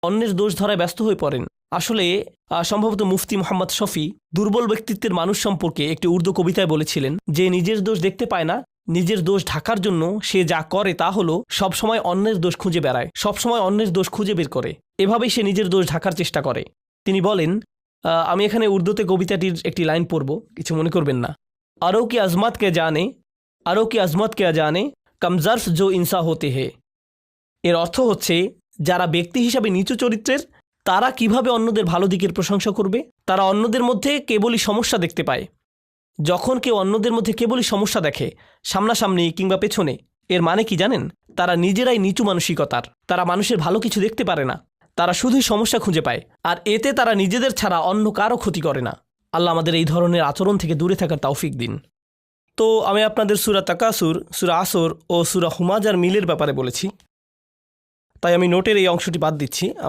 অন্যের দোষ ধরায় ব্যস্ত হয়ে পড়েন। আসলে সম্ভবত মুফতি মোহাম্মদ শফি দুর্বল ব্যক্তিত্বের মানুষ সম্পর্কে একটি উর্দু কবিতায় বলেছিলেন যে নিজের দোষ দেখতে পায় না, নিজের দোষ ঢাকার জন্য সে যা করে তা হলো সবসময় অন্যের দোষ খুঁজে বেড়ায়, সবসময় অন্যের দোষ খুঁজে বের করে, এভাবেই সে নিজের দোষ ঢাকার চেষ্টা করে। তিনি বলেন, আমি এখানে উর্দুতে কবিতাটির একটি লাইন পড়ব, কিছু মনে করবেন না। আরও কি আজমত কে জানে কমজর্ফ জো ইনসা হতে হে। এর অর্থ হচ্ছে, যারা ব্যক্তি হিসাবে নিচু চরিত্রের তারা কিভাবে অন্যদের ভালো দিকের প্রশংসা করবে? তারা অন্যদের মধ্যে কেবলই সমস্যা দেখতে পায়। যখন কেউ অন্যদের মধ্যে কেবলই সমস্যা দেখে, সামনাসামনি কিংবা পেছনে, এর মানে কি জানেন? তারা নিজেরাই নিচু মানসিকতার, তারা মানুষের ভালো কিছু দেখতে পারে না, তারা শুধুই সমস্যা খুঁজে পায়, আর এতে তারা নিজেদের ছাড়া অন্য কারো ক্ষতি করে না। আল্লাহ আমাদের এই ধরনের আচরণ থেকে দূরে থাকার তৌফিক দিন। তো আমি আপনাদের সূরা তাকাসুর, সূরা আসর ও সূরা হুমাজার মিলের ব্যাপারে বলেছি, তাই আমি নোটের এই অংশটি বাদ দিচ্ছি। আমরা